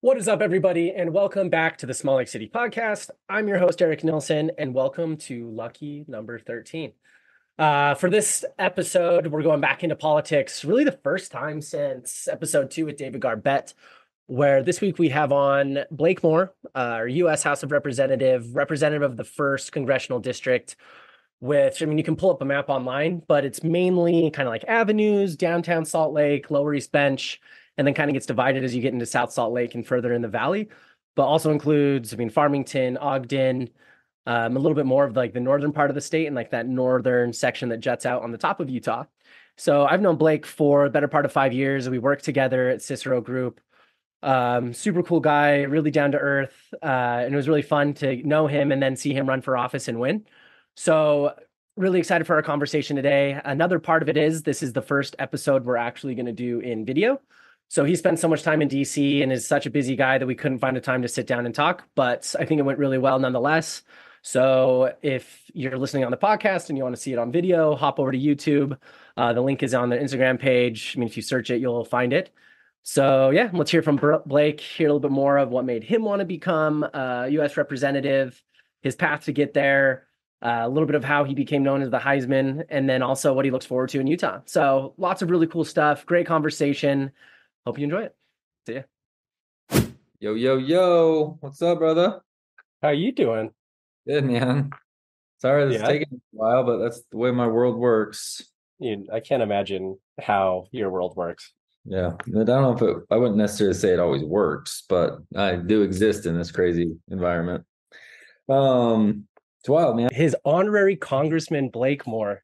What is up, everybody, and welcome back to the Small Lake City Podcast. I'm your host, Eric Nilsson, and welcome to Lucky Number 13. For this episode, we're going back into politics, really the first time since episode 2 with David Garbett, where this week we have on Blake Moore, our U.S. House of representative of the 1st Congressional District, which, I mean, you can pull up a map online, but it's mainly kind of like avenues, downtown Salt Lake, Lower East Bench, and then kind of gets divided as you get into South Salt Lake and further in the valley, but also includes, Farmington, Ogden, a little bit more of like the northern part of the state and like that northern section that juts out on the top of Utah. So I've known Blake for the better part of 5 years. We worked together at Cicero Group. Super cool guy, really down to earth. And it was really fun to know him and then see him run for office and win. So really excited for our conversation today. Another part of it is this is the first episode we're actually going to do in video. So he spent so much time in DC and is such a busy guy that we couldn't find a time to sit down and talk, but I think it went really well nonetheless. So if you're listening on the podcast and you want to see it on video, hop over to YouTube. The link is on the Instagram page. I mean, if you search it, you'll find it. So yeah, let's hear from Blake, hear a little bit more of what made him want to become a U.S. representative, his path to get there, a little bit of how he became known as the Heisman, and then also what he looks forward to in Utah. So lots of really cool stuff. Great conversation. Hope you enjoy it. See ya. Yo, yo, yo. What's up, brother? How are you doing? Good, man. Sorry this is taking a while, but that's the way my world works. I can't imagine how your world works. Yeah. I don't know if I wouldn't necessarily say it always works, but I do exist in this crazy environment. It's wild, man. His honorary Congressman Blake Moore.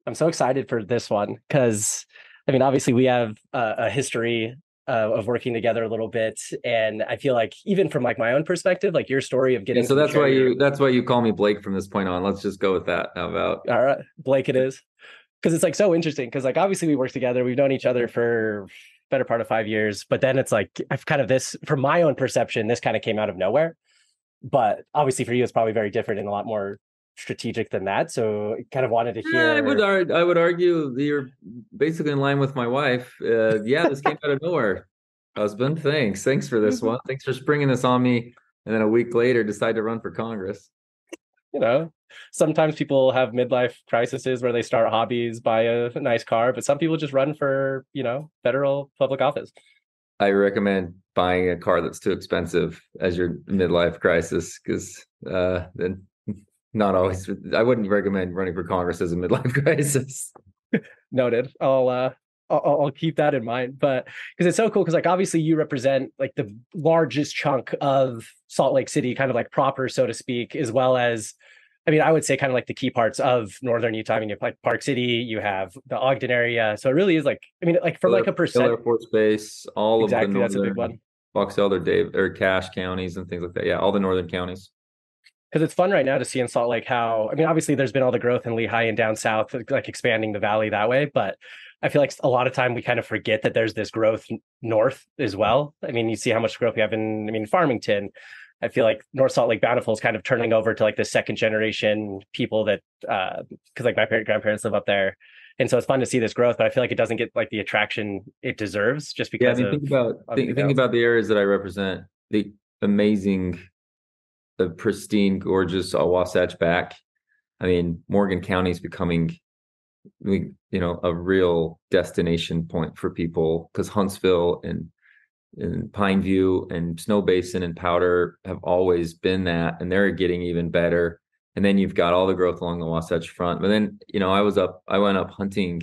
I'm so excited for this one because, I mean, obviously we have a history of working together a little bit, and I feel like even from like my own perspective, like your story of getting so that's why you call me Blake from this point on. Let's just go with that. How about all right, Blake it is, because it's like so interesting because like obviously we work together, we've known each other for better part of 5 years, but then it's like I've kind of this from my own perception, this kind of came out of nowhere, but obviously for you it's probably very different and a lot more strategic than that. So kind of wanted to hear. I would argue you're basically in line with my wife. This came out of nowhere. Husband, thanks for this one. Thanks for springing this on me, and then a week later decide to run for Congress. You know, sometimes people have midlife crises where they start hobbies, buy a nice car, but some people just run for federal public office. I recommend buying a car that's too expensive as your midlife crisis, because then not always. I wouldn't recommend running for Congress as a midlife crisis. Noted. I'll keep that in mind, but because it's so cool, because like obviously you represent like the largest chunk of Salt Lake City, kind of like proper, so to speak, as well as, I mean, I would say kind of like the key parts of northern Utah. I mean, you have like Park City, you have the Ogden area, so it really is like, I mean, like from like a percent. Air Force Base, all exactly, of the that's a big one. Box Elder, or Cache counties and things like that. Yeah, all the northern counties. Because it's fun right now to see in Salt Lake how, I mean, obviously there's been all the growth in Lehigh and down south, like expanding the valley that way. But I feel like a lot of time we kind of forget that there's this growth north as well. I mean, you see how much growth we have in Farmington. I feel like North Salt Lake Bountiful is kind of turning over to like the second generation people that, because like my grandparents live up there. And so it's fun to see this growth, but I feel like it doesn't get like the attraction it deserves just because think about the areas that I represent, the amazing, the pristine, gorgeous Wasatch back. I mean, Morgan County is becoming, a real destination point for people, because Huntsville and Pineview and Snow Basin and Powder have always been that, and they're getting even better. And then you've got all the growth along the Wasatch Front. But then, I went up hunting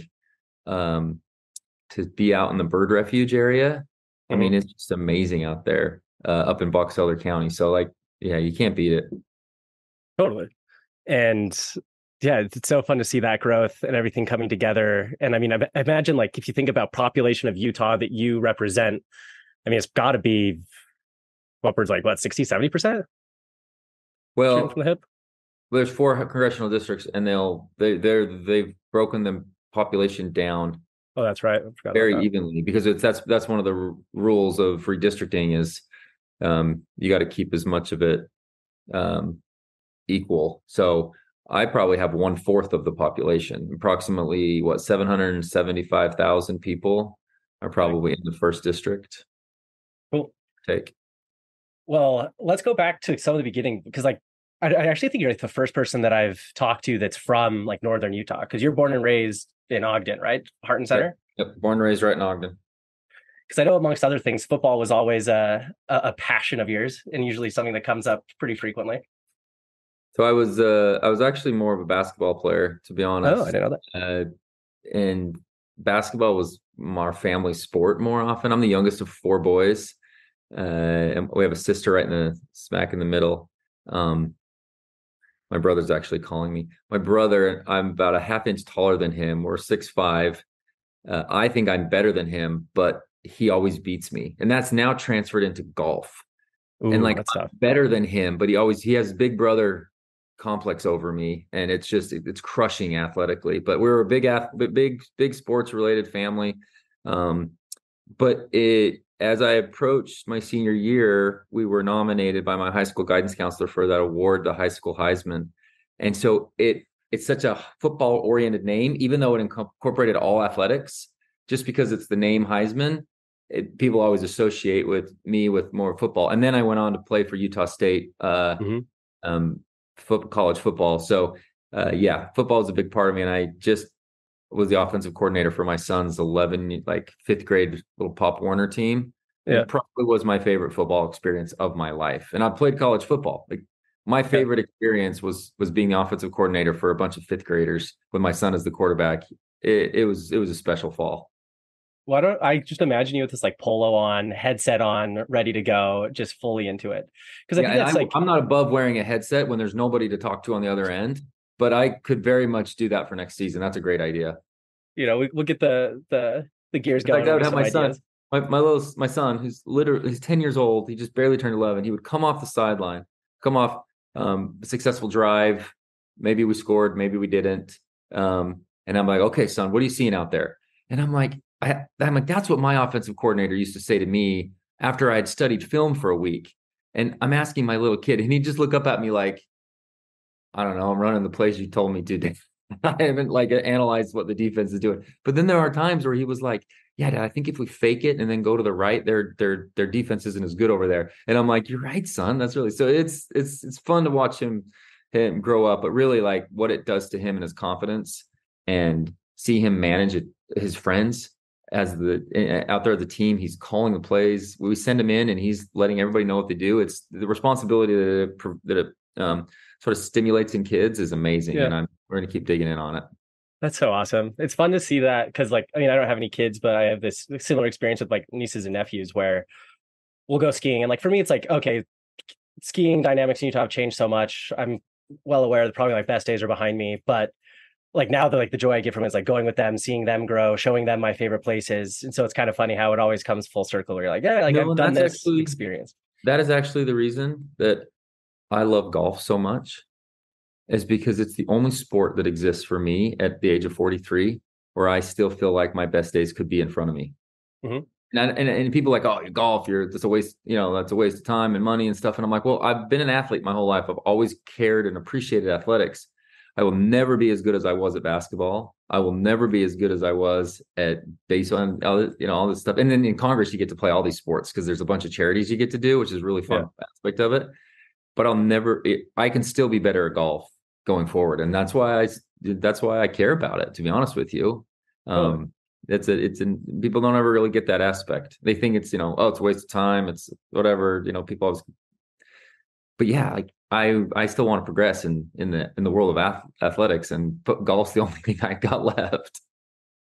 to be out in the bird refuge area. I mean, it's just amazing out there, up in Box Elder County. So like, yeah, you can't beat it. Totally. And yeah, it's so fun to see that growth and everything coming together. And I mean, I imagine like if you think about population of Utah that you represent, I mean, it's got to be upwards like what, 60, 70%? Well, from the hip? There's 4 congressional districts, and they've broken the population down. Oh, that's right. Very evenly, because that's one of the rules of redistricting is you got to keep as much of it equal. So I probably have 1/4 of the population, approximately 775,000 people are probably in the first district. Cool. Take. Well, let's go back to some of the beginning because I actually think you're like the first person that I've talked to that's from like northern Utah because you're born and raised in Ogden, right? Hearton Yep. Center. Yep. Born and raised right in Ogden. Because I know amongst other things, football was always a passion of yours and usually something that comes up pretty frequently. So I was actually more of a basketball player, to be Oh, I honest. didn't know And basketball was our family sport more often. I'm the youngest of four boys. And we have a sister right in the smack in the middle. Um, my brother's actually calling me. My brother, I'm about a half inch taller than him. We're 6'5". I think I'm better than him, but he always beats me. And that's now transferred into golf. that. And Ooh, like that's I'm tough. better than him, but he has big brother complex over me, and it's crushing athletically. But we were a big sports related family. Um, but it as I approached my senior year, we were nominated by my high school guidance counselor for that award, the high school Heisman. And so it's such a football oriented name, even though it incorporated all athletics, just because it's the name Heisman, people always associate with me with more football. And then I went on to play for Utah State Hmm. um, college football. So yeah, football is a big part of me, and I just was the offensive coordinator for my son's 11 like fifth grade little Pop Warner team, Yeah. and probably was my favorite football experience of my life. And I played college football. Like my Yeah. favorite experience was being the offensive coordinator for a bunch of fifth graders with my son as the quarterback. It was a special fall. Why don't I just imagine you with this like polo on, headset on, ready to go, just fully into it? Because I Yeah, think and that's like, I'm not above wearing a headset when there's nobody to talk to on the other end, but I could very much do that for next season. That's a great idea. we'll get the gears In fact, going. I We'll would get have some ideas. my son, he's 10 years old. He just barely turned 11. He would come off the sideline, come off a successful drive. Maybe we scored, maybe we didn't. And I'm like, okay, son, what are you seeing out there? And I'm like, that's what my offensive coordinator used to say to me after I had studied film for a week. And I'm asking my little kid, and he'd just look up at me like, I don't know, I'm running the plays you told me to. I haven't like analyzed what the defense is doing. But then there are times where he was like, yeah, Dad, I think if we fake it and then go to the right, their defense isn't as good over there. And I'm like, you're right, son. That's really so it's fun to watch him grow up, but really like what it does to him and his confidence and see him manage his friends as the out there the team. He's calling the plays. We send him in and he's letting everybody know what they do. It's the responsibility that it sort of stimulates in kids is amazing. Yeah. And we're going to keep digging in on it. That's so awesome. It's fun to see that because, like, I mean, I don't have any kids, but I have this similar experience with like nieces and nephews where we'll go skiing. And like for me, it's like, okay, skiing dynamics in Utah have changed so much. I'm well aware that probably my best days are behind me. But like now the joy I get from it is like going with them, seeing them grow, showing them my favorite places. And so it's kind of funny how it always comes full circle where you're like, yeah, like No, I've and done this experience. that is actually the reason that I love golf so much is because it's the only sport that exists for me at the age of 43 where I still feel like my best days could be in front of me. Hmm. And people are like, oh, you golf, that's a waste, that's a waste of time and money and stuff. And I'm like, well, I've been an athlete my whole life. I've always cared and appreciated athletics. I will never be as good as I was at basketball. I will never be as good as I was at baseball and all this stuff. And then in Congress, you get to play all these sports because there's a bunch of charities you get to do, which is really Yeah. fun aspect of it. But I can still be better at golf going forward. And that's why I care about it, to be honest with you. Totally. People don't ever really get that aspect. They think it's, oh, it's a waste of time. It's whatever, people always, but yeah, like I still want to progress in the world of athletics, and golf's the only thing I got left.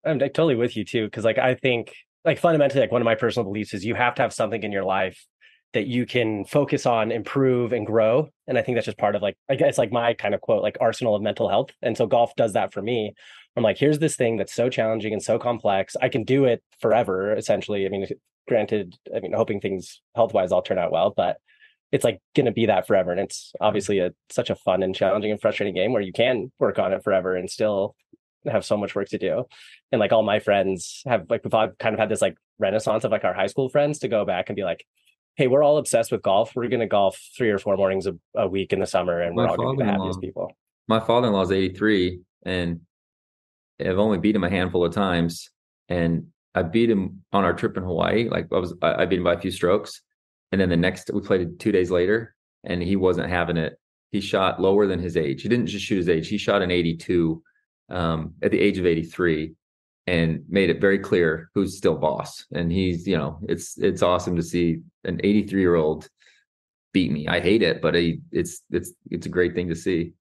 I'm like, totally with you too. Cause like I think like fundamentally, like one of my personal beliefs is you have to have something in your life that you can focus on, improve, and grow. And I think that's just part of like, I guess like my kind of quote, like arsenal of mental health. And so golf does that for me. I'm like, here's this thing that's so challenging and so complex. I can do it forever, essentially. I mean, granted, I mean, hoping things health wise all turn out well, but it's like going to be that forever. And it's obviously such a fun and challenging and frustrating game where you can work on it forever and still have so much work to do. And like all my friends have like, we've all kind of had this like renaissance of like our high school friends to go back and be like, hey, we're all obsessed with golf. We're going to golf 3 or 4 mornings a week in the summer, and we're My all going to be the father-in-law, happiest people. my father-in-law is 83, and I've only beat him a handful of times. And I beat him on our trip in Hawaii. Like I beat him by a few strokes. And then we played 2 days later, and he wasn't having it. He shot lower than his age. He didn't just shoot his age. He shot an 82 at the age of 83 and made it very clear who's still boss. And he's, it's awesome to see an 83-year-old beat me. I hate it, but it's a great thing to see.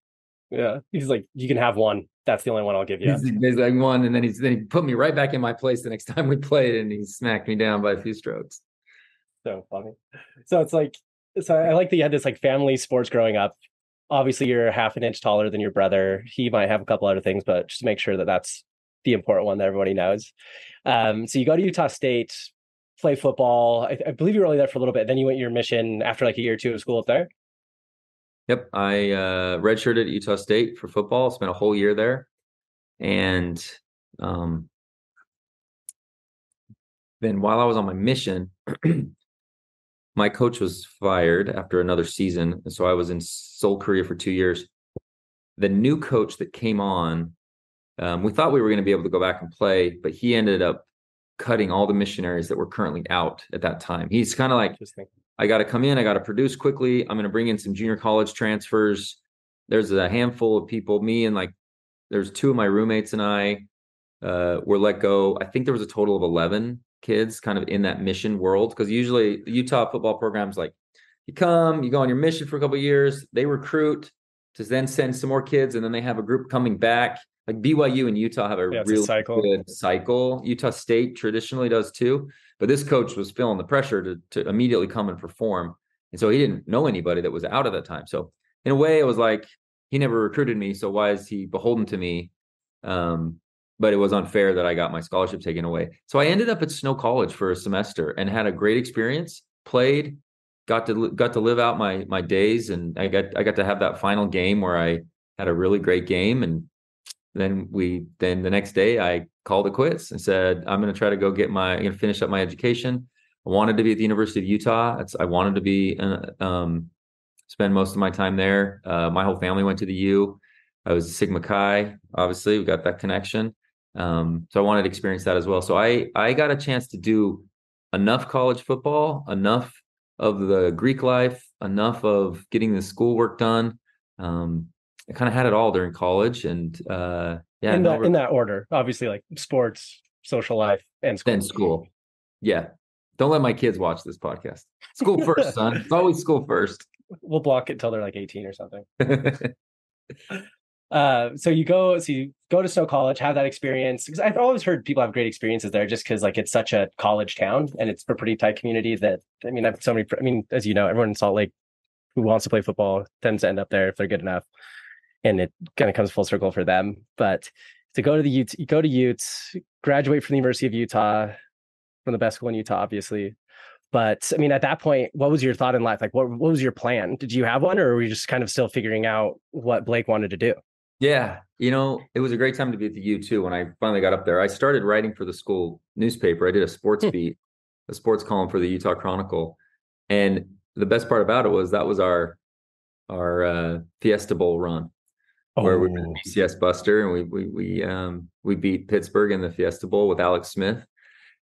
Yeah. He's like, you can have one. That's the only one I'll give you. He's like one, and then he put me right back in my place the next time we played, and he smacked me down by a few strokes. So funny. So it's like, I like that you had this like family sports growing up. Obviously, you're half an inch taller than your brother. He might have a couple other things, but just to make sure that that's the important one that everybody knows. So you go to Utah State, play football. I believe you were only there for a little bit. Then you went your mission after like a year or two of school up there. Yep, I redshirted at Utah State for football. Spent a whole year there, and then while I was on my mission, my coach was fired after another season, and so I was in Seoul, Korea for 2 years. The new coach that came on, we thought we were going to be able to go back and play, but he ended up cutting all the missionaries that were currently out at that time. He's kind of like, I got to come in, I got to produce quickly. I'm going to bring in some junior college transfers. There's a handful of people, me and like, there's two of my roommates and I were let go. I think there was a total of 11 kids kind of in that mission world. Because usually the Utah football program's like, you go on your mission for a couple of years, they recruit to then send some more kids, and then they have a group coming back. Like BYU and Utah have a really good cycle. Utah State traditionally does too. But this coach was feeling the pressure to immediately come and perform. And so he didn't know anybody that was out at that time. So in a way, it was like, he never recruited me, so why is he beholden to me? But it was unfair that I got my scholarship taken away. So I ended up at Snow College for a semester and had a great experience, played, got to live out my days. And I got to have that final game where I had a really great game. And then the next day I called it quits and said, I'm going to try to I'm going to finish up my education. I wanted to be at the University of Utah. I wanted to be, spend most of my time there. My whole family went to the U. I was a Sigma Chi, obviously we got that connection. So I wanted to experience that as well. So I got a chance to do enough college football, enough of the Greek life, enough of getting the schoolwork done. I kind of had it all during college, and in that order, obviously, like sports, social life, and school. Then school. Yeah. Don't let my kids watch this podcast. School first, son. It's always school first. We'll block it till they're like 18 or something. So you go to Snow College, have that experience, because I've always heard people have great experiences there just because like it's such a college town and it's a pretty tight community that, I mean, as you know, everyone in Salt Lake who wants to play football tends to end up there if they're good enough, and it kind of comes full circle for them. But to go to the Utes, you go to Utes, graduate from the University of Utah, from the best school in Utah, obviously. But I mean, at that point, what was your thought in life? Like, what was your plan? Did you have one, or were you just kind of still figuring out what Blake wanted to do? Yeah, it was a great time to be at the U too. When I finally got up there, I started writing for the school newspaper. I did a sports beat, a sports column for the Utah Chronicle. And the best part about it was that was our Fiesta Bowl run, where we were the BCS Buster, and we beat Pittsburgh in the Fiesta Bowl with Alex Smith.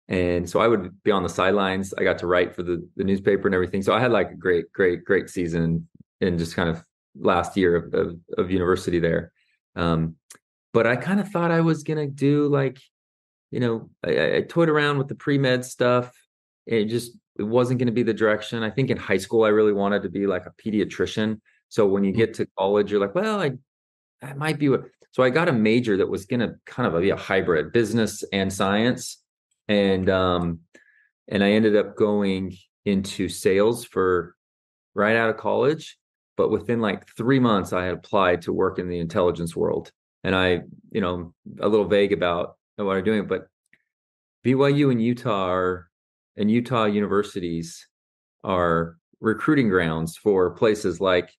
And so I would be on the sidelines. I got to write for the newspaper and everything. So I had like a great season in just kind of last year of university there. But I kind of thought I was going to do like, I toyed around with the pre-med stuff. It wasn't going to be the direction. I think in high school, I really wanted to be like a pediatrician. So when you get to college, you're like, well, I might be so I got a major that was going to kind of be a hybrid, business and science. And I ended up going into sales for right out of college. But within like 3 months, I had applied to work in the intelligence world. And a little vague about what I'm doing, but BYU and Utah universities are recruiting grounds for places like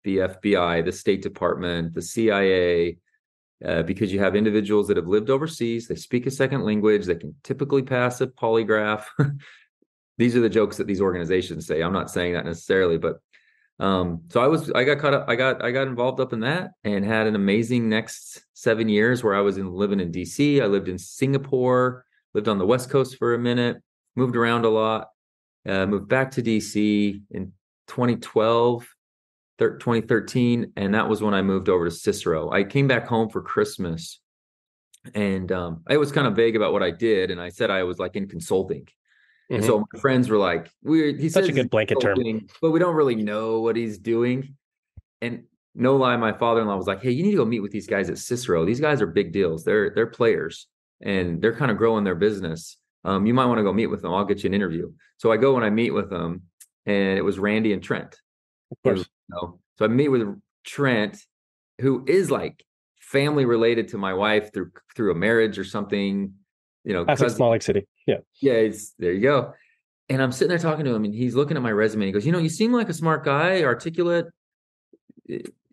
the FBI, the State Department, the CIA, because you have individuals that have lived overseas, they speak a second language, they can typically pass a polygraph. These are the jokes that these organizations say. I'm not saying that necessarily, but so I got caught up, I got involved up in that and had an amazing next 7 years where I was living in DC. I lived in Singapore, lived on the West Coast for a minute, moved around a lot. Moved back to DC in 2012, 2013, and that was when I moved over to Cicero. I came back home for Christmas, and I was kind of vague about what I did, and I said I was like in consulting. And so my friends were like, he Such says a good blanket term, but we don't really know what he's doing. And no lie, my father-in-law was like, hey, you need to go meet with these guys at Cicero. These guys are big deals. They're players, and they're kind of growing their business. You might want to go meet with them. I'll get you an interview. So I go and I meet with them, and it was Randy and Trent. of course. So I meet with Trent, who is like family related to my wife through a marriage or something. Classic Small Lake City. Yeah. Yeah, there you go. And I'm sitting there talking to him, and he's looking at my resume. He goes, you seem like a smart guy, articulate.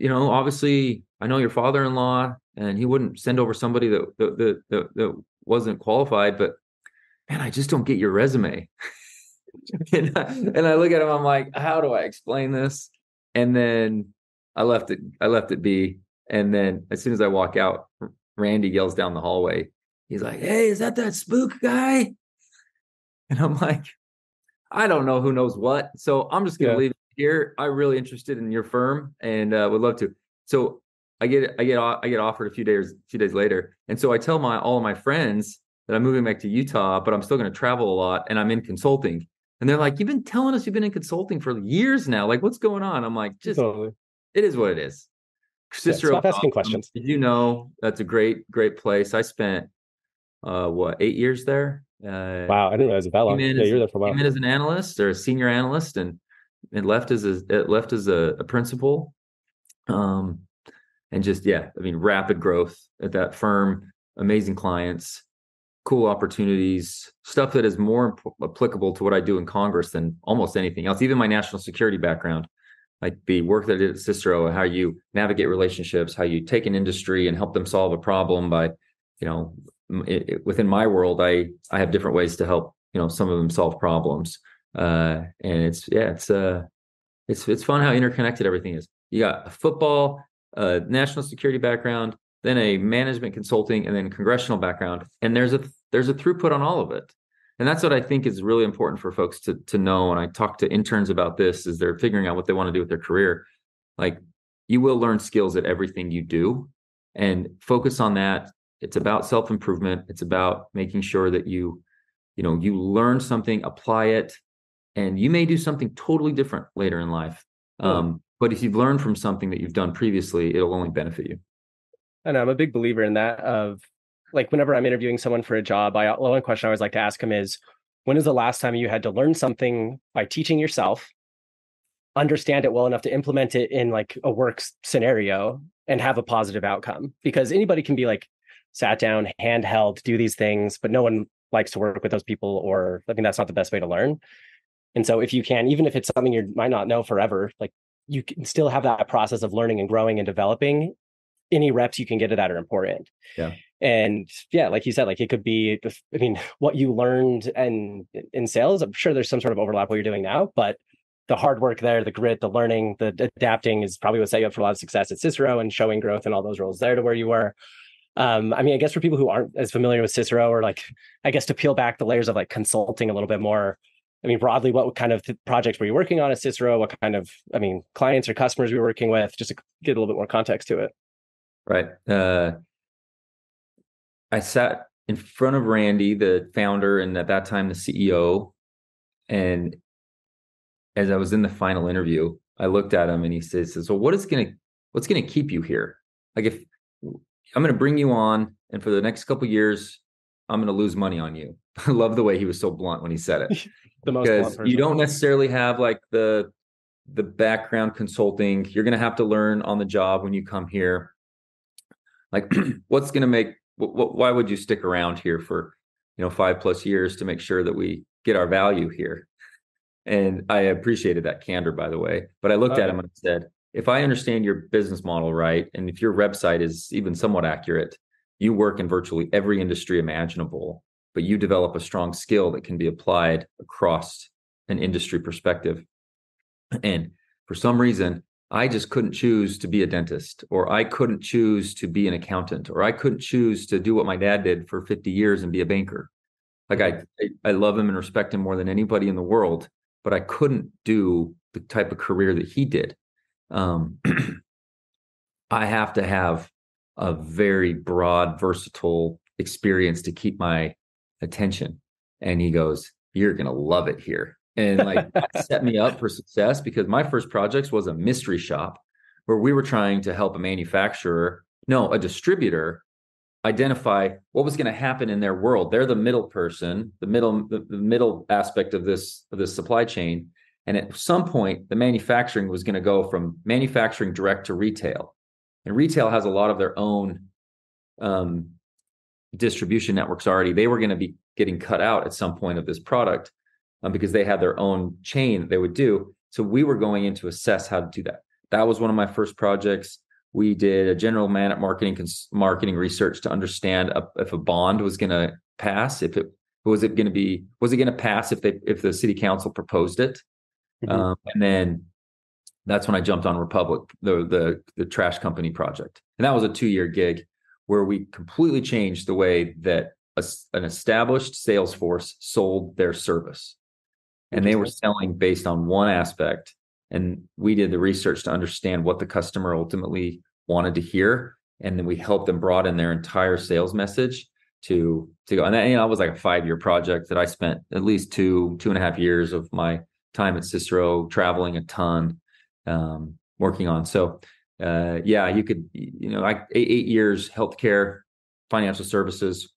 Obviously, I know your father-in-law, and he wouldn't send over somebody that wasn't qualified. But man, I just don't get your resume. and I look at him. I'm like, how do I explain this? And then I left it be. And then as soon as I walk out, Randy yells down the hallway. He's like, hey, is that spook guy? And I'm like, I don't know who knows what. So I'm just going to leave it here. I'm really interested in your firm and would love to. So I get offered a few days later. And so I tell all of my friends that I'm moving back to Utah, but I'm still going to travel a lot and I'm in consulting. And they're like, you've been telling us you've been in consulting for years now. Like, what's going on? I'm like, it is what it is. Cicero, stop asking questions. Did that's a great place. I spent 8 years there. Wow, I didn't realize it that long. Yeah, you're there for a while. Came in as an analyst or a senior analyst, and left as a principal. And just rapid growth at that firm, amazing clients, cool opportunities, stuff that is more applicable to what I do in Congress than almost anything else. Even my national security background, like the work that I did at Cicero, how you navigate relationships, how you take an industry and help them solve a problem by, within my world, I have different ways to help, some of them solve problems. And it's fun how interconnected everything is. You got a football, national security background, then a management consulting, and then congressional background. And there's a throughput on all of it. And that's what I think is really important for folks to know. And I talk to interns about this as they're figuring out what they want to do with their career. Like, you will learn skills at everything you do, and focus on that. It's about self-improvement. It's about making sure that you learn something, apply it, and you may do something totally different later in life. But if you've learned from something that you've done previously, it'll only benefit you. And I'm a big believer in that. Of like, whenever I'm interviewing someone for a job, one question I always like to ask them is, when is the last time you had to learn something by teaching yourself, understand it well enough to implement it in like a work scenario and have a positive outcome? Because anybody can be like sat down, handheld, do these things, but no one likes to work with those people, or that's not the best way to learn. And so if you can, even if it's something you might not know forever, like, you can still have that process of learning and growing and developing. Any reps you can get to that are important. Yeah. And like you said, like, it could be, what you learned and in sales, I'm sure there's some sort of overlap what you're doing now, but the hard work there, the grit, the learning, the adapting is probably what set you up for a lot of success at Cicero and showing growth in all those roles there to where you were. I guess for people who aren't as familiar with Cicero, or like, I guess to peel back the layers of like consulting a little bit more, broadly, what kind of projects were you working on at Cicero? What kind of, clients or customers you were working with, just to get a little bit more context to it. Right. I sat in front of Randy, the founder, and at that time, the CEO. And as I was in the final interview, I looked at him and he says, so what's going to keep you here? Like, if I'm going to bring you on, and for the next couple of years, I'm going to lose money on you. I love the way he was so blunt when he said it. Because you don't necessarily have like the background consulting. You're going to have to learn on the job when you come here. Like, what's going to make, why would you stick around here for, 5+ years to make sure that we get our value here? And I appreciated that candor, by the way. But I looked at him and said, if I understand your business model right, and if your website is even somewhat accurate, you work in virtually every industry imaginable, but you develop a strong skill that can be applied across an industry perspective. And for some reason, I just couldn't choose to be a dentist, or I couldn't choose to be an accountant, or I couldn't choose to do what my dad did for 50 years and be a banker. Like, I love him and respect him more than anybody in the world, but I couldn't do the type of career that he did. I have to have a very broad, versatile experience to keep my attention. And he goes, you're going to love it here. And like that set me up for success, because my first project was a mystery shop where we were trying to help a distributor identify what was going to happen in their world. They're the middle person, the middle aspect of this supply chain. And at some point, the manufacturing was going to go from manufacturing direct to retail. And retail has a lot of their own distribution networks already. They were going to be getting cut out at some point of this product because they had their own chain that they would do. So we were going in to assess how to do that. That was one of my first projects. We did a general marketing research to understand if a bond was going to pass. Was it going to pass if the city council proposed it? Mm-hmm. And then that's when I jumped on Republic, the trash company project. And that was a 2-year gig where we completely changed the way that an established sales force sold their service. And they were selling based on one aspect. And we did the research to understand what the customer ultimately wanted to hear. And then we helped them broaden their entire sales message to go. And that was like a 5-year project that I spent at least 2.5 years of my time at Cicero traveling a ton, working on. So you could, 8 years, healthcare, financial services,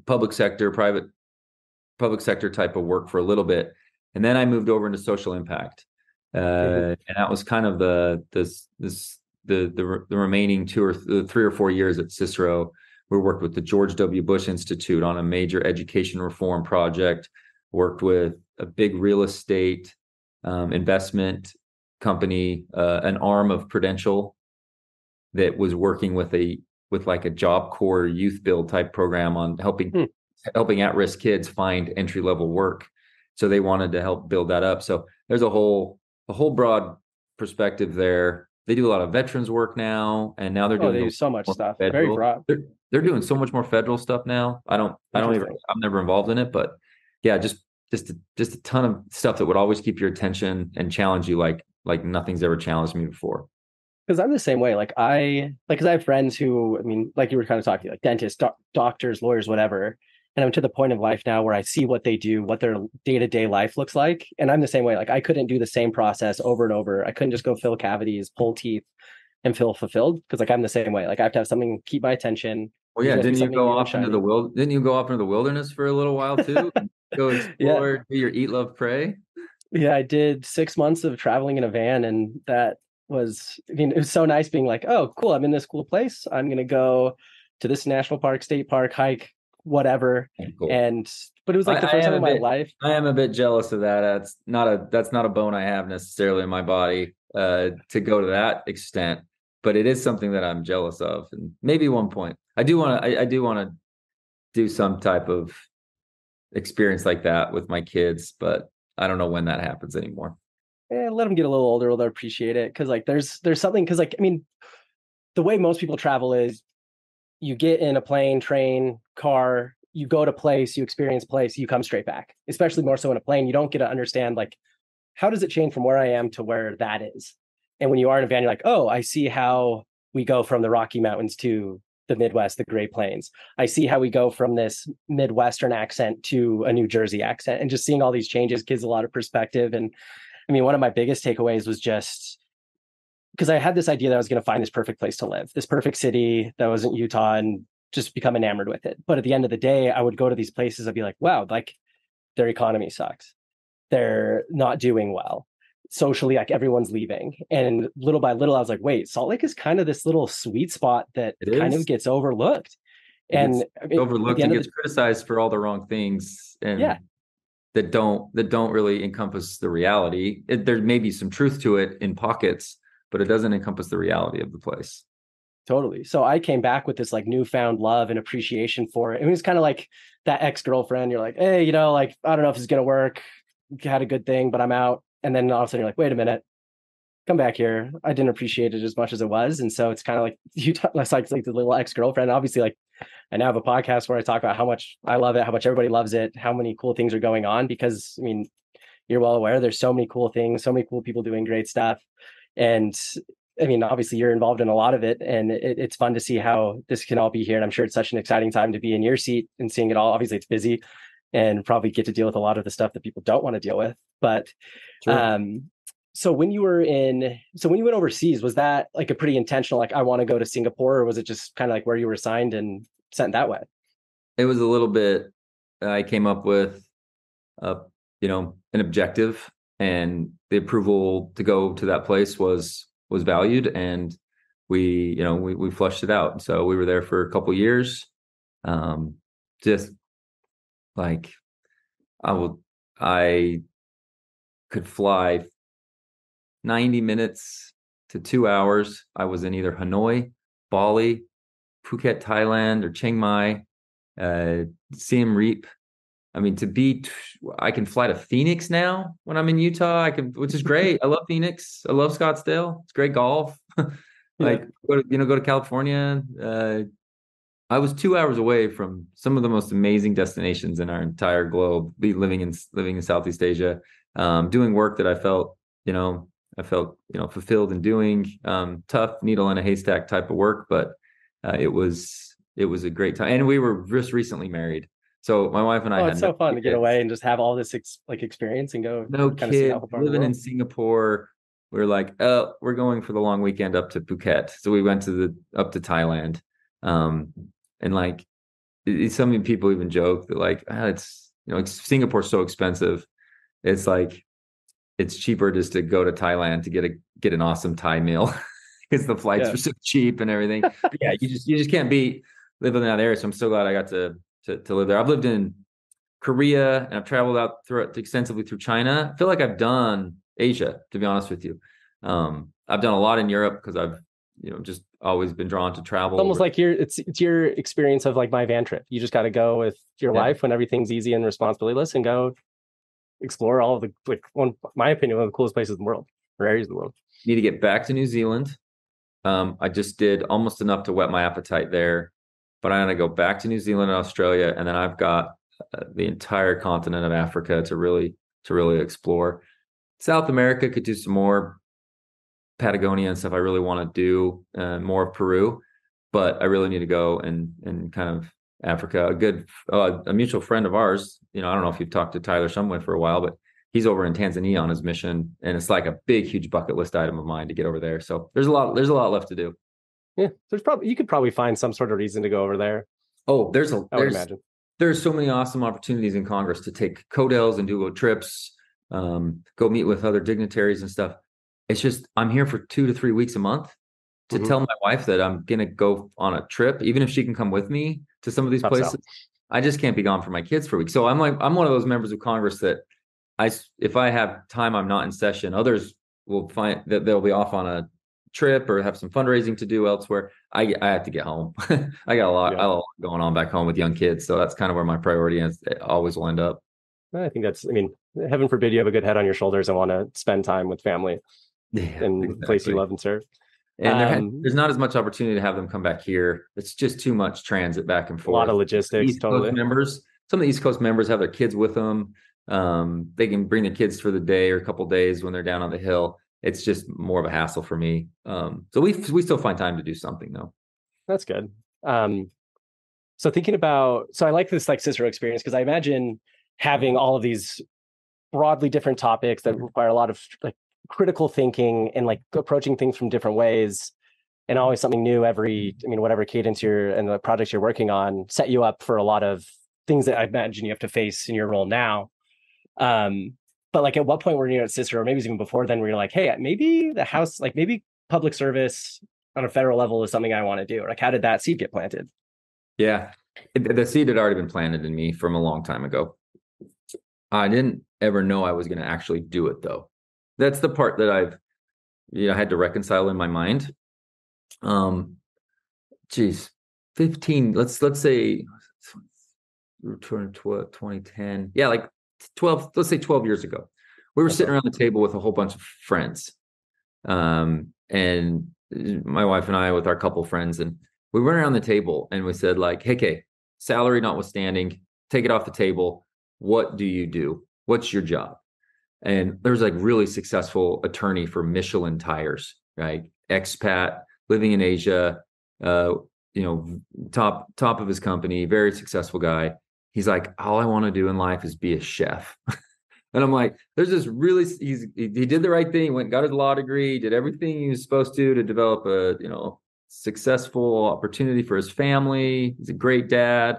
public sector type of work for a little bit. And then I moved over into social impact. And that was kind of the remaining 3 or 4 years at Cicero. We worked with the George W. Bush Institute on a major education reform project, worked with a big real estate investment company, an arm of Prudential that was working with like a Job Corps youth build type program on helping at-risk kids find entry-level work. So they wanted to help build that up. So there's a whole broad perspective there. They do a lot of veterans work now, and now they do so much stuff. Federal. Very broad. They're doing so much more federal stuff now. I'm never involved in it, but yeah, just a ton of stuff that would always keep your attention and challenge you like nothing's ever challenged me before. Because I'm the same way. Because I have friends who, like you were kind of talking, like dentists, doctors, lawyers, whatever. And I'm to the point of life now where I see what they do, what their day-to-day life looks like. And I'm the same way. Like I couldn't do the same process over and over. I couldn't just go fill cavities, pull teeth, and feel fulfilled. Because I'm the same way. Like I have to have something keep my attention. Well, yeah. Didn't you go off into the wilderness for a little while too? Go explore, do your eat, love, pray. Yeah, I did 6 months of traveling in a van, and that was, it was so nice being like, oh, cool, I'm in this cool place. I'm going to go to this national park, state park, hike, whatever. Cool. But it was like the first time in my life. I am a bit jealous of that. That's not a bone I have necessarily in my body to go to that extent, but it is something that I'm jealous of. And maybe one point I do want to do some type of experience like that with my kids, but I don't know when that happens anymore. Let them get a little older, they'll appreciate it. Cause like there's something, cause like, the way most people travel is you get in a plane, train, car, you go to place, you experience place, you come straight back. Especially more so in a plane, you don't get to understand like, how does it change from where I am to where that is? And when you are in a van, you're like, oh, I see how we go from the Rocky Mountains to the Midwest, the Great Plains. I see how we go from this Midwestern accent to a New Jersey accent, and just seeing all these changes gives a lot of perspective. And one of my biggest takeaways was just because I had this idea that I was going to find this perfect place to live, this perfect city that wasn't Utah, and just become enamored with it. But at the end of the day, I would go to these places. I'd be like, wow, like their economy sucks. They're not doing well. Socially, like everyone's leaving. And little by little, I was like, wait, Salt Lake is kind of this little sweet spot that kind of gets overlooked. And overlooked and gets criticized for all the wrong things. And that don't really encompass the reality. There may be some truth to it in pockets, but it doesn't encompass the reality of the place. Totally. So I came back with this like newfound love and appreciation for it. It was kind of like that ex-girlfriend. You're like, hey, like, I don't know if it's going to work. You had a good thing, but I'm out. And then all of a sudden you're like, wait a minute, come back here. I didn't appreciate it as much as it was. And so it's kind of like like the little ex-girlfriend. Obviously, like I now have a podcast where I talk about how much I love it, how much everybody loves it, how many cool things are going on. Because you're well aware, there's so many cool things, so many cool people doing great stuff. And I mean, obviously you're involved in a lot of it, and it's fun to see how this can all be here. And I'm sure it's such an exciting time to be in your seat and seeing it all. Obviously it's busy and probably get to deal with a lot of the stuff that people don't want to deal with. But Sure. so when you went overseas, was that like a pretty intentional, like I want to go to Singapore, or was it just kind of like where you were assigned and sent that way? It was a little bit, I came up with a, an objective, and the approval to go to that place was valued, and we flushed it out. So we were there for a couple years. Just like I could fly 90 minutes to 2 hours. I was in either Hanoi, Bali, Phuket, Thailand, or Chiang Mai, Siem Reap. I mean, I can fly to Phoenix now when I'm in Utah. Which is great. I love Phoenix. I love Scottsdale. It's great golf. Yeah. Go to California. I was 2 hours away from some of the most amazing destinations in our entire globe. Living in Southeast Asia, doing work that fulfilled in doing. Tough needle in a haystack type of work, but it was a great time. And we were just recently married. So my wife and I Oh, had it's no so fun to get kids. away and just have all this experience and go No kind of see that kids, whole part of the living in world. Singapore. We are like, oh, we're going for the long weekend up to Phuket. So we went up to Thailand. And like, some people even joke that like, Singapore's so expensive. It's like, it's cheaper just to go to Thailand to get an awesome Thai meal because the flights Yeah. were so cheap and everything. Yeah, you just can't beat living in that area. So I'm so glad I got to live there. I've lived in Korea, and I've traveled out extensively through China. I feel like I've done Asia, to be honest with you. I've done a lot in Europe because I've just always been drawn to travel. It's almost like it's your experience of like my van trip. You just got to go with your wife when everything's easy and responsibility-less, and go explore all of the, like, my opinion, one of the coolest places in the world, or areas of the world. Need to get back to New Zealand. I just did almost enough to whet my appetite there, but I want to go back to New Zealand and Australia, and then I've got the entire continent of Africa to really explore. South America could do some more. Patagonia and stuff I really want to do, more of Peru, but I really need to go and kind of Africa. A mutual friend of ours, I don't know if you've talked to Tyler Shumway for a while, but he's over in Tanzania on his mission, and it's like a big, huge bucket list item of mine to get over there. So there's a lot left to do. Yeah, you could probably find some sort of reason to go over there. Oh, I would imagine there's so many awesome opportunities in Congress to take CODELs and do trips, go meet with other dignitaries and stuff. It's just, I'm here for 2 to 3 weeks a month to tell my wife that I'm going to go on a trip, even if she can come with me to some of these places. So I just can't be gone for my kids for a week. So I'm one of those members of Congress that if I have time, I'm not in session. Others will find that they'll be off on a trip or have some fundraising to do elsewhere. I have to get home. I got a lot going on back home with young kids. So that's kind of where my priority is. It always will end up. I think heaven forbid you have a good head on your shoulders and want to spend time with family in the place you love and serve. And there's not as much opportunity to have them come back here. It's just too much transit back and forth. A lot of logistics. Some of the East Coast members have their kids with them. They can bring the kids for the day or a couple days when they're down on the hill. It's just more of a hassle for me. So we still find time to do something though. That's good. So I like this like Cicero experience, because I imagine having all of these broadly different topics that require a lot of like critical thinking and like approaching things from different ways, and always something new whatever cadence and the projects you're working on set you up for a lot of things that I imagine you have to face in your role now. But like, at what point were you at Cicero, or maybe even before then, where you're like, hey, maybe the House, like maybe public service on a federal level is something I want to do? Or like, how did that seed get planted? Yeah, the seed had already been planted in me from a long time ago. I didn't ever know I was going to actually do it though. That's the part that I've had to reconcile in my mind. 15, let's say 2010. Yeah, like 12, let's say 12 years ago. We were sitting around the table with a whole bunch of friends. And my wife and I with our couple friends, and we went around the table and we said like, hey, Kay, salary notwithstanding, take it off the table. What do you do? What's your job? And there's like really successful attorney for Michelin tires, right? Expat, living in Asia, uh, top of his company, very successful guy. He's like, all I want to do in life is be a chef. And I'm like, there's this really, he did the right thing, went, got his law degree, did everything he was supposed to develop a, successful opportunity for his family. He's a great dad.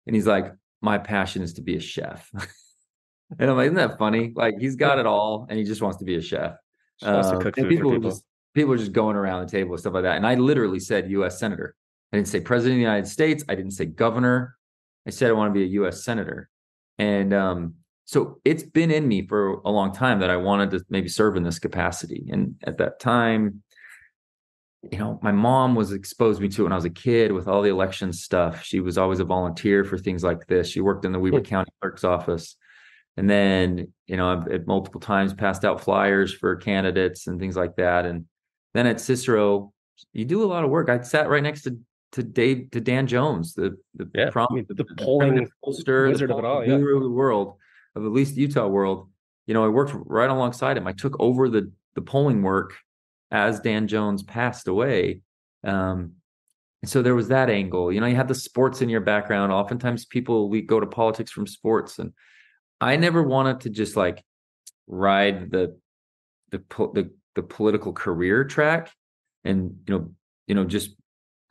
And he's like, my passion is to be a chef. And I'm like, isn't that funny? Like he's got it all and he just wants to be a chef. Just wants to cook And food for people. People are just going around the table and stuff like that. And I literally said US Senator. I didn't say President of the United States. I didn't say governor. I said I want to be a US Senator. And so it's been in me for a long time that I wanted to maybe serve in this capacity. And at that time, my mom was exposed me to it when I was a kid with all the election stuff. She was always a volunteer for things like this. She worked in the Weber County Clerk's office. And then, I've at multiple times passed out flyers for candidates and things like that. And then at Cicero, you do a lot of work. I sat right next to Dan Jones, the polling pollster, wizard of it all, guru of the world, of at least the Utah world. I worked right alongside him. I took over the polling work as Dan Jones passed away. And so there was that angle. You have the sports in your background. Oftentimes we go to politics from sports, and I never wanted to just like ride the political career track and just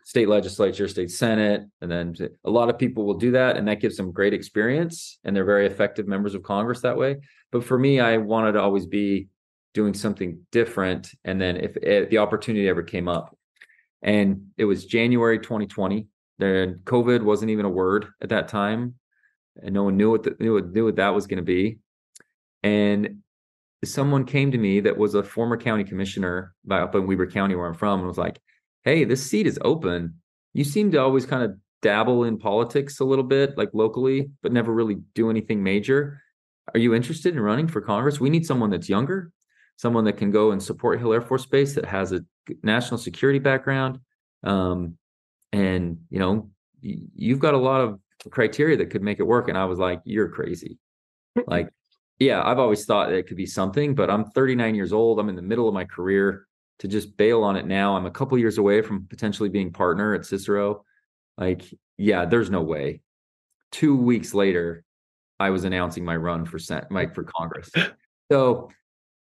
state legislature, state senate, and then a lot of people will do that, and that gives them great experience, and they're very effective members of Congress that way. But for me, I wanted to always be doing something different, and then if the opportunity ever came up, and it was January 2020, then COVID wasn't even a word at that time. And no one knew what that was going to be. And someone came to me that was a former county commissioner up in Weber County, where I'm from, and was like, hey, this seat is open. You seem to always kind of dabble in politics a little bit, like locally, but never really do anything major. Are you interested in running for Congress? We need someone that's younger, someone that can go and support Hill Air Force Base, that has a national security background. And, you've got a lot of criteria that could make it work. And I was like, you're crazy. Like, yeah, I've always thought it could be something, but I'm 39 years old. I'm in the middle of my career. To just bail on it now, I'm a couple years away from potentially being partner at Cicero. Like, yeah, there's no way. 2 weeks later, I was announcing my run for Congress. So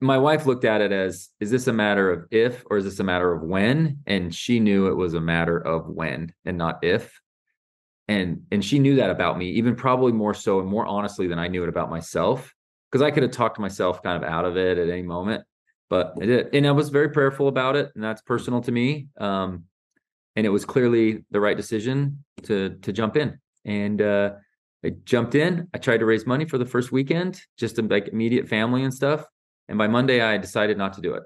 my wife looked at it as, is this a matter of if, or is this a matter of when? And she knew it was a matter of when and not if. And she knew that about me, even probably more so and more honestly than I knew it about myself, because I could have talked myself kind of out of it at any moment, but I did. And I was very prayerful about it, and that's personal to me. And it was clearly the right decision to jump in. And I jumped in. I tried to raise money for the first weekend, just to like immediate family and stuff. And by Monday, I decided not to do it.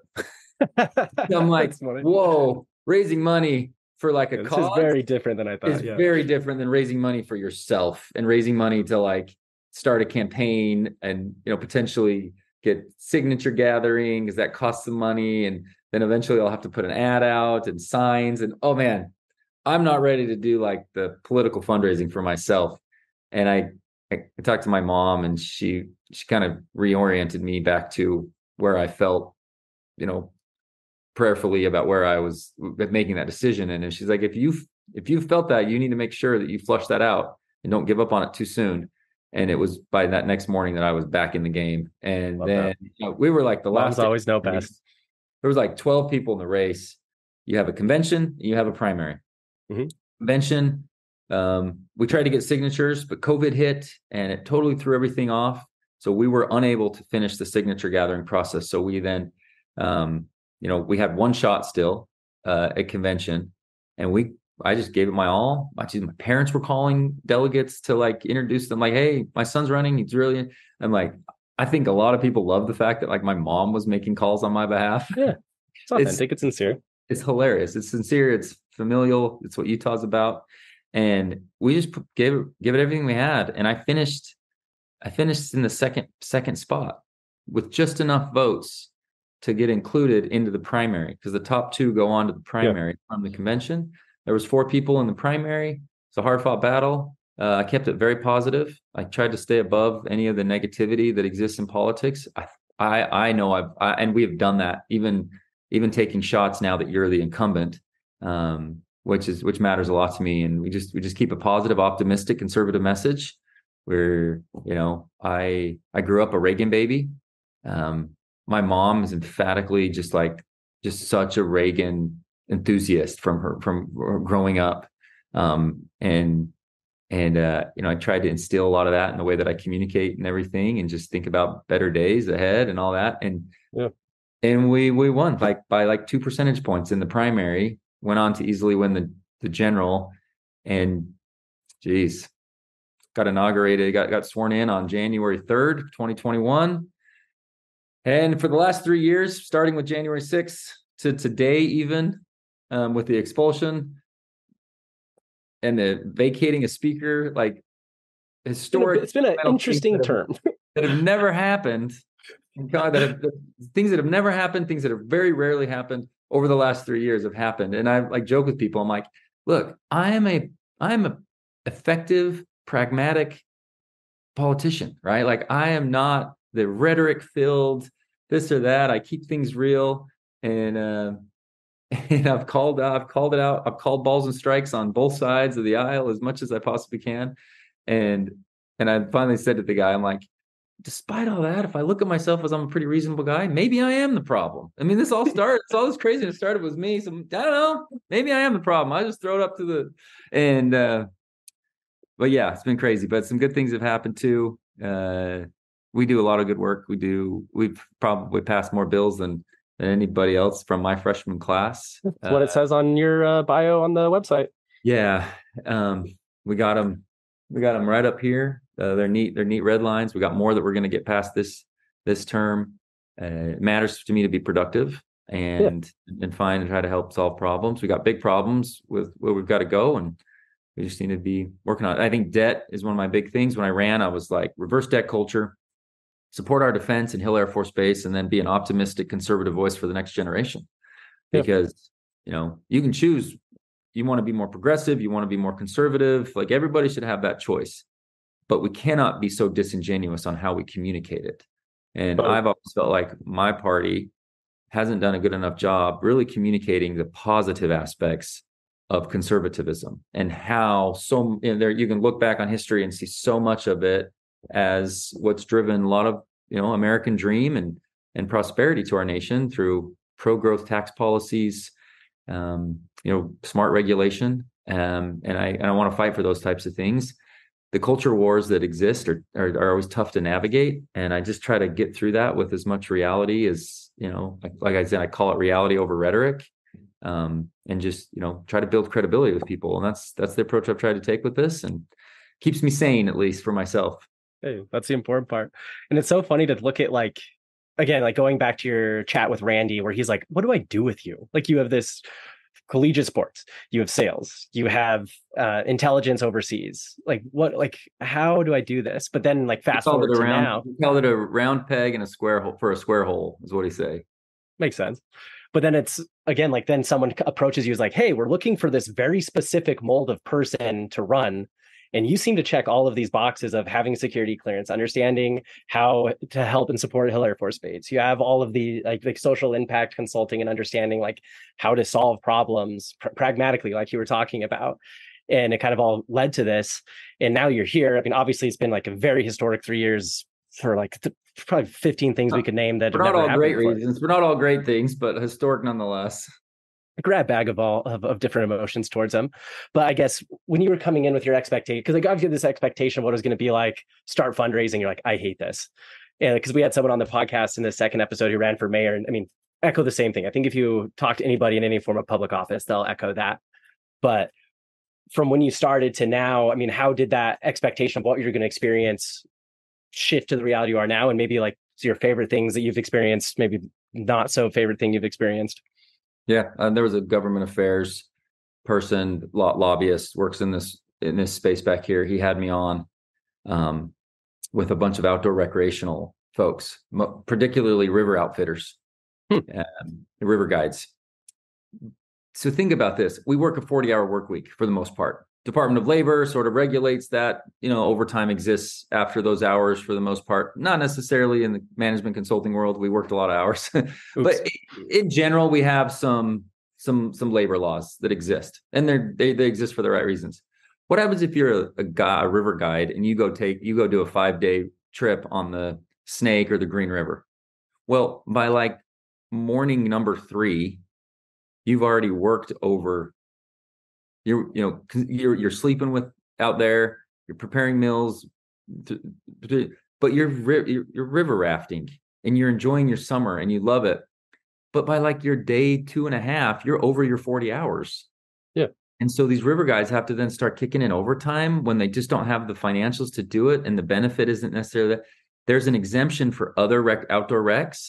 I'm like, whoa, raising money for like a cause is very different than I thought. It's very different than raising money for yourself and raising money to like start a campaign and potentially get signature gathering, because that costs some money, and then eventually I'll have to put an ad out and signs, and oh man, I'm not ready to do like the political fundraising for myself. And I talked to my mom, and she kind of reoriented me back to where I felt prayerfully about where I was making that decision. And she's like, if you felt that, you need to make sure that you flush that out and don't give up on it too soon. And it was by that next morning that I was back in the game. And Love then we were like the Moms last. always know best. There was like 12 people in the race. You have a convention, you have a primary. Mm-hmm. Convention, we tried to get signatures, but COVID hit and it totally threw everything off. So we were unable to finish the signature gathering process. So we then we had one shot still at convention, and I just gave it my all. My parents were calling delegates to like introduce them, like, hey, my son's running. He's really, I'm like, I think a lot of people love the fact that like my mom was making calls on my behalf. Yeah, it's authentic. It's sincere. It's hilarious. It's sincere. It's familial. It's what Utah's about. And we just give it everything we had. And I finished in the second spot with just enough votes to get included into the primary, because the top two go on to the primary from the convention. There was 4 people in the primary. It's a hard fought battle. I kept it very positive. I tried to stay above any of the negativity that exists in politics. I know and we have done that, even taking shots now that you're the incumbent, which matters a lot to me. And we just keep a positive, optimistic, conservative message where, I grew up a Reagan baby. My mom is emphatically just such a Reagan enthusiast from growing up. I tried to instill a lot of that in the way that I communicate and everything, and just think about better days ahead and all that. And we won by 2 percentage points in the primary, went on to easily win the general, and geez, got sworn in on January 3rd, 2021. And for the last 3 years, starting with January 6th to today, even with the expulsion and the vacating a speaker, historic. It's been an interesting term that have never happened. Things that have never happened, things that have very rarely happened over the last 3 years have happened. And I joke with people. I'm like, look, I am a effective, pragmatic politician, right? I am not the rhetoric filled this or that. I keep things real. And I've called it out. I've called balls and strikes on both sides of the aisle as much as I possibly can. And I finally said to the guy, I'm like, despite all that, if I look at myself as I'm a pretty reasonable guy, maybe I am the problem. I mean, all this craziness started with me. So I don't know, maybe I am the problem. I just throw it up to but yeah, it's been crazy, but some good things have happened too. We do a lot of good work. We've probably passed more bills than anybody else from my freshman class. That's what it says on your bio on the website. Yeah. We got them right up here. They're neat red lines. We got more that we're going to get past this term. It matters to me to be productive and find and try to help solve problems. We got big problems with where we've got to go, and we just need to be working on it. I think debt is one of my big things. When I ran, I was like, reverse debt culture, support our defense and Hill Air Force Base, and then be an optimistic conservative voice for the next generation. Because, you can choose. You want to be more progressive, you want to be more conservative. Everybody should have that choice, but we cannot be so disingenuous on how we communicate it. And I've always felt like my party hasn't done a good enough job really communicating the positive aspects of conservatism, and how there you can look back on history and see so much of it as what's driven a lot of American dream and prosperity to our nation through pro-growth tax policies, smart regulation, and I want to fight for those types of things. The culture wars that exist are always tough to navigate, and I just try to get through that with as much reality as like I said, I call it reality over rhetoric, and just try to build credibility with people, and that's the approach I've tried to take with this, and keeps me sane, at least for myself. Hey, that's the important part. And it's so funny to look at again, going back to your chat with Randy, where he's like, what do I do with you? You have this collegiate sports, you have sales, you have intelligence overseas. How do I do this? But then fast forward to now. He called it a round peg and a square hole for a square hole, is what he say. Makes sense. But then it's again, then someone approaches you, is like, hey, we're looking for this very specific mold of person to run. And you seem to check all of these boxes of having security clearance, understanding how to help and support Hill Air Force Base. You have all of the social impact consulting and understanding how to solve problems pragmatically, like you were talking about. And it kind of all led to this. And now you're here. I mean, obviously, it's been a very historic 3 years for probably 15 things we could name that have never happened before. Reasons. We're not all great things, but historic nonetheless. A grab bag of all of different emotions towards them. But I guess when you were coming in with your expectation, because I got you this expectation of what it was going to be like, start fundraising, you're like, I hate this. And because we had someone on the podcast in the second episode who ran for mayor, and I mean, echo the same thing. I think if you talk to anybody in any form of public office, they'll echo that. But from when you started to now, I mean, how did that expectation of what you're going to experience shift to the reality you are now? And maybe your favorite things that you've experienced, maybe not so favorite thing you've experienced. Yeah, there was a government affairs person, lobbyist, works in this space back here. He had me on with a bunch of outdoor recreational folks, particularly river outfitters, river guides. So think about this. We work a 40-hour work week for the most part. Department of Labor sort of regulates that, overtime exists after those hours for the most part, not necessarily in the management consulting world. We worked a lot of hours, but in general, we have some labor laws that exist, and they exist for the right reasons. What happens if you're a river guide and you go do a 5-day trip on the Snake or the Green River? Well, by like morning number 3, you've already worked over. You're sleeping with out there. You're preparing meals, but you're river rafting and you're enjoying your summer and you love it. But by like your day 2.5, you're over your 40 hours. Yeah. And so these river guys have to then start kicking in overtime when they just don't have the financials to do it. And the benefit isn't necessarily that. There's an exemption for other outdoor recs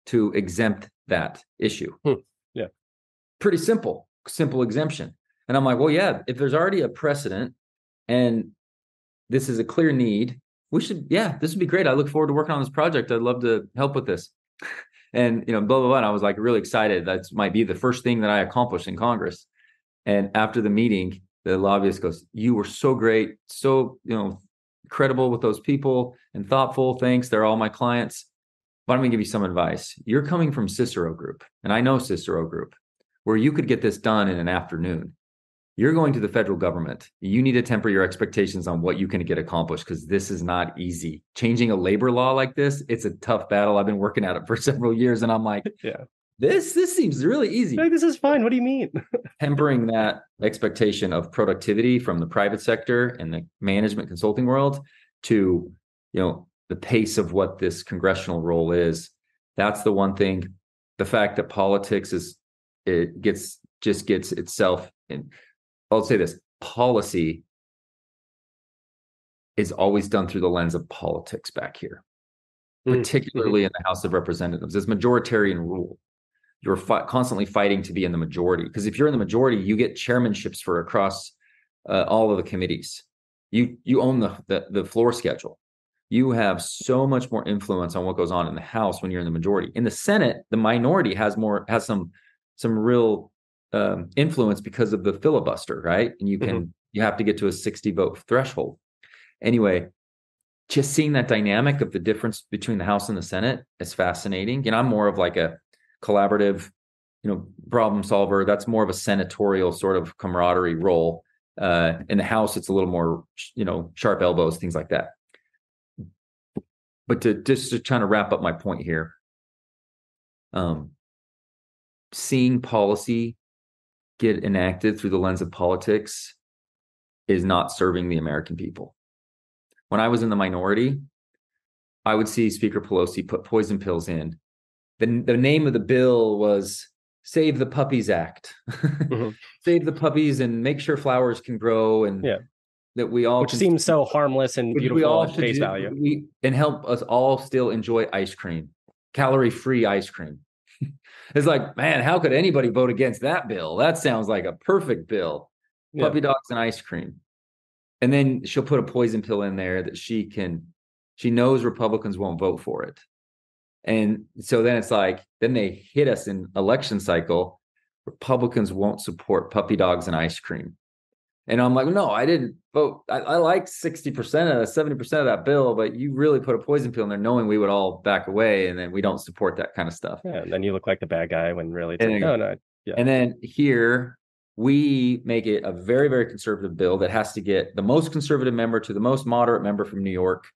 to exempt that issue. Yeah. Pretty simple exemption. And I'm like, well, yeah, if there's already a precedent and this is a clear need, this would be great. I look forward to working on this project. I'd love to help with this. And, blah, blah, blah. And I was like really excited. That might be the first thing that I accomplished in Congress. And after the meeting, the lobbyist goes, "You were so great, so, credible with those people and thoughtful. Thanks. They're all my clients. Why don't we give you some advice? You're coming from Cicero Group, and I know Cicero Group, where you could get this done in an afternoon. You're going to the federal government. You need to temper your expectations on what you can get accomplished, because this is not easy. Changing a labor law like this, it's a tough battle. I've been working at it for several years, and I'm like, yeah, this seems really easy. Like, this is fine. What do you mean? Tempering that expectation of productivity from the private sector and the management consulting world to, the pace of what this congressional role is. That's the one thing. The fact that politics gets itself in. I'll say this: policy is always done through the lens of politics back here, particularly in the House of Representatives. It's majoritarian rule. You're constantly fighting to be in the majority, because if you're in the majority, you get chairmanships for across all of the committees. You own the floor schedule. You have so much more influence on what goes on in the House when you're in the majority. In the Senate, the minority has some real influence because of the filibuster, right? And you have to get to a 60 vote threshold. Anyway, just seeing that dynamic of the difference between the House and the Senate is fascinating. And I'm more of like a collaborative, problem solver. That's more of a senatorial sort of camaraderie role. In the House, it's a little more, sharp elbows, things like that. But to try to wrap up my point here, seeing policy get enacted through the lens of politics is not serving the American people. When I was in the minority, I would see Speaker Pelosi put poison pills in. The name of the bill was Save the Puppies Act. Save the puppies and make sure flowers can grow, and that we all, which seems so harmless and beautiful at face value, and help us all still enjoy ice cream, calorie-free ice cream. It's like, man, how could anybody vote against that bill? That sounds like a perfect bill. Puppy dogs and ice cream. And then she'll put a poison pill in there that she knows Republicans won't vote for it. And so then it's like, then they hit us in election cycle. Republicans won't support puppy dogs and ice cream. And I'm like, no, I didn't vote. I like 60% of 70% of that bill, but you really put a poison pill in there knowing we would all back away, and then we don't support that kind of stuff. Yeah, and then you look like the bad guy when really it's like, no. Yeah. And then here we make it a very, very conservative bill that has to get the most conservative member to the most moderate member from New York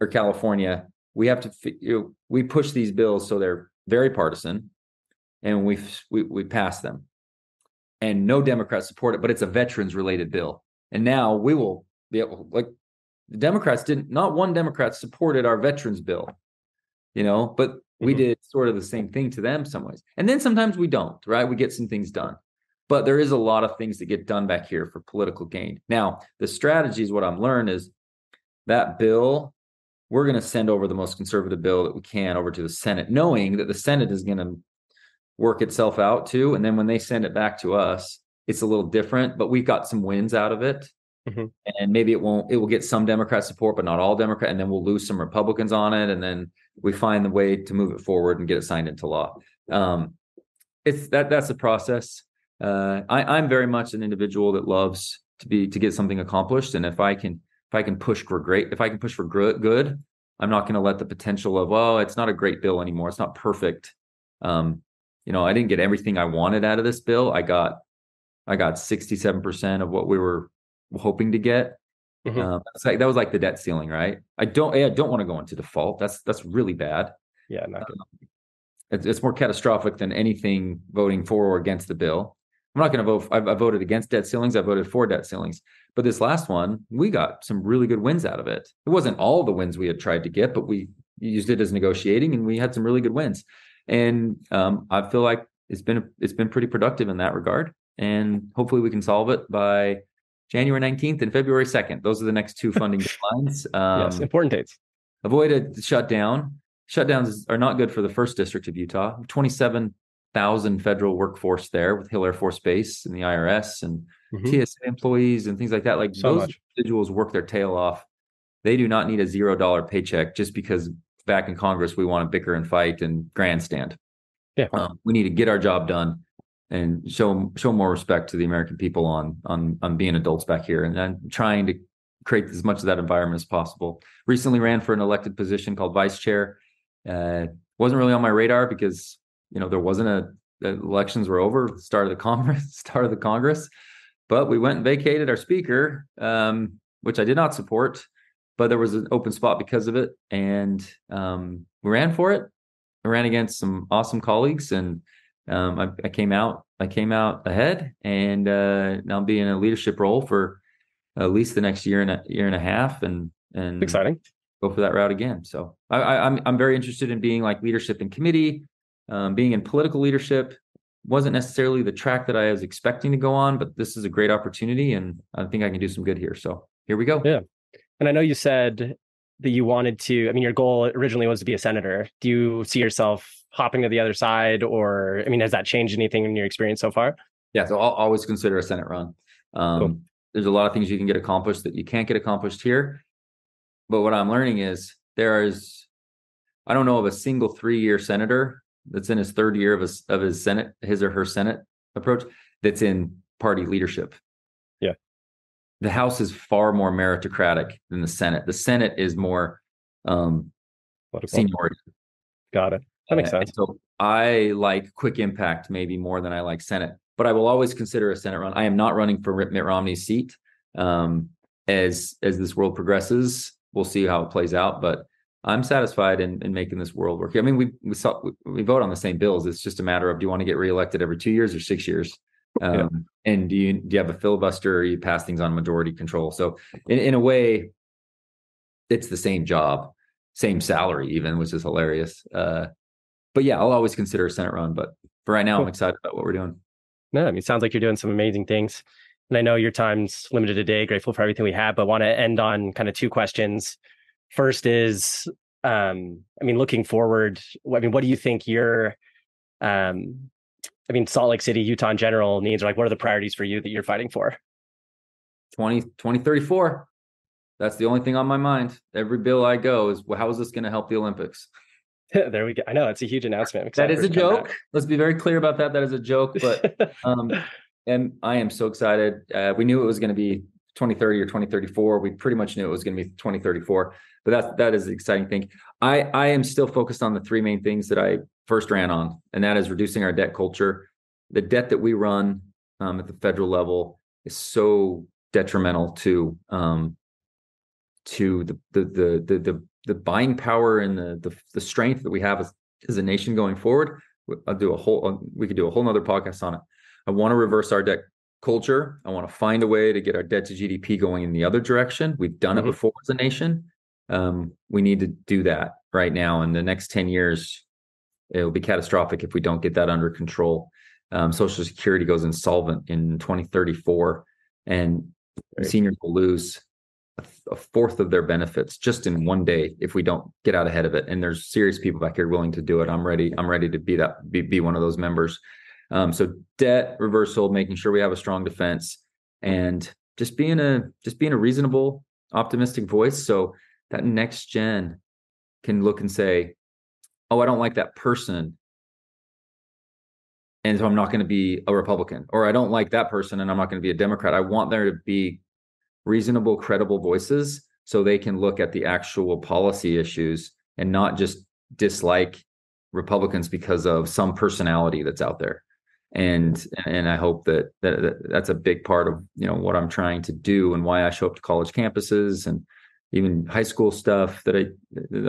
or California. We have to, we push these bills so they're very partisan, and we pass them. And no Democrats support it, but it's a veterans related bill. And now we will be able, like, the Democrats not one Democrat supported our veterans bill, but we did sort of the same thing to them some ways. And then sometimes we don't, right? We get some things done, but there is a lot of things that get done back here for political gain. Now, the strategy is what I'm learned is that bill, we're going to send over the most conservative bill that we can over to the Senate, knowing that the Senate is going to work itself out too. And then when they send it back to us, it's a little different, but we've got some wins out of it. And maybe it will get some Democrat support, but not all Democrat. And then we'll lose some Republicans on it. And then we find the way to move it forward and get it signed into law. That's the process. I'm very much an individual that loves to get something accomplished. And if I can push for good, I'm not going to let the potential of, well, it's not a great bill anymore. It's not perfect. I didn't get everything I wanted out of this bill. I got 67% of what we were hoping to get. That was like the debt ceiling, right? I don't want to go into default. That's really bad. Yeah, not good. It's more catastrophic than anything voting for or against the bill. I'm not going to vote. I voted against debt ceilings. I voted for debt ceilings. But this last one, we got some really good wins out of it. It wasn't all the wins we had tried to get, but we used it as negotiating, and we had some really good wins. And I feel like it's been pretty productive in that regard. And hopefully we can solve it by January 19th and February 2nd. Those are the next two funding deadlines. Yes, important dates. Avoid a shutdown. Shutdowns are not good for the first district of Utah. 27,000 federal workforce there with Hill Air Force Base and the IRS and TSA employees and things like that. Like those individuals work their tail off. They do not need a $0 paycheck just because back in Congress we want to bicker and fight and grandstand. Yeah, we need to get our job done and show more respect to the American people on being adults back here. And I'm trying to create as much of that environment as possible. Recently ran for an elected position called vice chair. Wasn't really on my radar because there wasn't the elections were over, start of the Congress, but we went and vacated our speaker, which I did not support, but there was an open spot because of it, and we ran for it. I ran against some awesome colleagues, and I came out ahead, and now I'm being in a leadership role for at least the next year and a half, and exciting. Go for that route again. So I'm very interested in being like leadership in committee, being in political leadership. Wasn't necessarily the track that I was expecting to go on, but this is a great opportunity, and I think I can do some good here. So here we go. Yeah, and I know you said that you wanted to. I mean, your goal originally was to be a senator. Do you see yourself hopping to the other side, or has that changed anything in your experience so far? Yeah, so I'll always consider a Senate run. Cool. There's a lot of things you can get accomplished that you can't get accomplished here. But what I'm learning is I don't know of a single 3-year senator that's in his third year of his or her Senate approach that's in party leadership. Yeah. The House is far more meritocratic than the Senate. The Senate is more seniority. Got it. That makes sense. So I like quick impact maybe more than I like Senate, but I will always consider a Senate run. I am not running for Mitt Romney's seat. As this world progresses, we'll see how it plays out, but I'm satisfied in making this world work. I mean, we vote on the same bills. It's just a matter of, do you want to get reelected every 2 years or 6 years? And do you have a filibuster, or you pass things on majority control? So in a way, it's the same job, same salary even, which is hilarious. But yeah, I'll always consider a Senate run, but for right now, I'm excited about what we're doing. No, it sounds like you're doing some amazing things. And I know your time's limited today. Grateful for everything we have, but want to end on kind of two questions. First is, looking forward, what do you think your, Salt Lake City, Utah in general needs, or like, what are the priorities for you that you're fighting for? 2034. That's the only thing on my mind. Every bill I go is, well, how is this going to help the Olympics? There we go. I know it's a huge announcement. That is a joke. Let's be very clear about that. That is a joke, but and I am so excited. We knew it was going to be 2030 or 2034. We pretty much knew it was going to be 2034, but that is the exciting thing. I am still focused on the three main things that I first ran on, and that is reducing our debt culture. The debt that we run at the federal level is so detrimental to the buying power and the strength that we have as a nation going forward. We could do a whole nother podcast on it. I want to reverse our debt culture. I want to find a way to get our debt to GDP going in the other direction. We've done it before as a nation. We need to do that right now. In the next 10 years, it'll be catastrophic if we don't get that under control. Social Security goes insolvent in 2034, and seniors will lose a fourth of their benefits just in one day if we don't get out ahead of it. And there's serious people back here willing to do it. I'm ready to be one of those members. So debt reversal, making sure we have a strong defense, and just being a reasonable, optimistic voice, so that next gen can look and say, oh, I don't like that person, And so I'm not going to be a Republican, or I don't like that person and I'm not going to be a Democrat. I want there to be reasonable, credible voices so they can look at the actual policy issues and not just dislike Republicans because of some personality that's out there. And I hope that's a big part of, you know, what I'm trying to do and why I show up to college campuses and even high school stuff that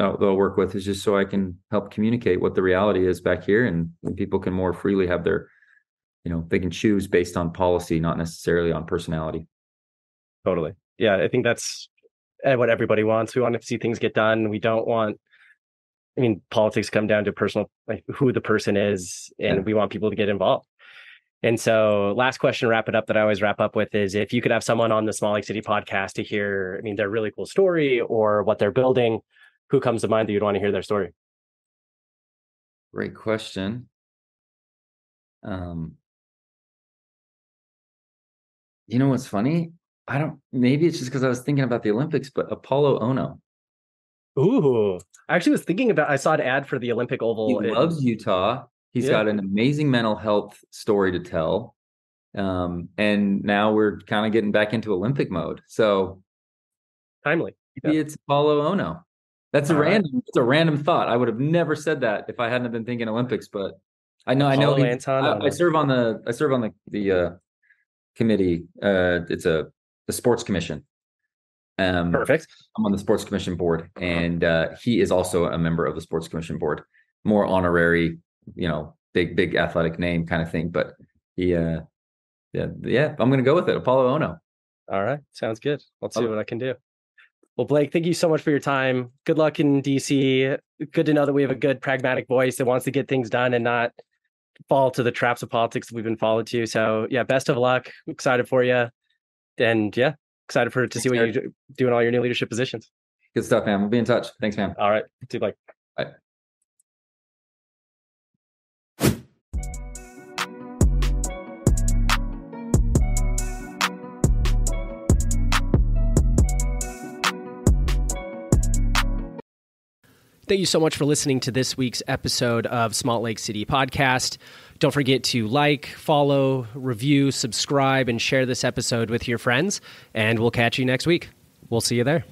I'll work with, is just so I can help communicate what the reality is back here, and people can more freely have their, you know, they can choose based on policy, not necessarily on personality. Totally. Yeah, I think that's what everybody wants. We want to see things get done. We don't want, I mean, politics come down to personal, like who the person is, and we want people to get involved. And so last question to wrap it up that I always wrap up with is, if you could have someone on the Small Lake City podcast to hear, I mean, their really cool story or what they're building, who comes to mind that you'd want to hear their story? Great question. You know what's funny? Maybe it's just because I was thinking about the Olympics, but Apollo Ono. Ooh, I actually was thinking about, I saw an ad for the Olympic Oval. He loves Utah. He's got an amazing mental health story to tell. And now we're kind of getting back into Olympic mode. So timely. Maybe it's Apollo Ono. It's a random thought. I would have never said that if I hadn't been thinking Olympics, but I know I serve on the committee. It's the sports commission. Perfect. I'm on the sports commission board, and he is also a member of the sports commission board. More honorary, you know, big athletic name kind of thing. But he, I'm going to go with it. Apollo Ono. All right. Sounds good. Let's see what I can do. Well, Blake, thank you so much for your time. Good luck in DC. Good to know that we have a good pragmatic voice that wants to get things done and not fall to the traps of politics that we've been followed to. So yeah, best of luck. Excited for you. And yeah, excited to see what you do in all your new leadership positions. Good stuff, man. We'll be in touch. Thanks, man. All right. See you, Blake. Bye. Thank you so much for listening to this week's episode of Small Lake City Podcast. Don't forget to like, follow, review, subscribe, and share this episode with your friends. And we'll catch you next week. We'll see you there.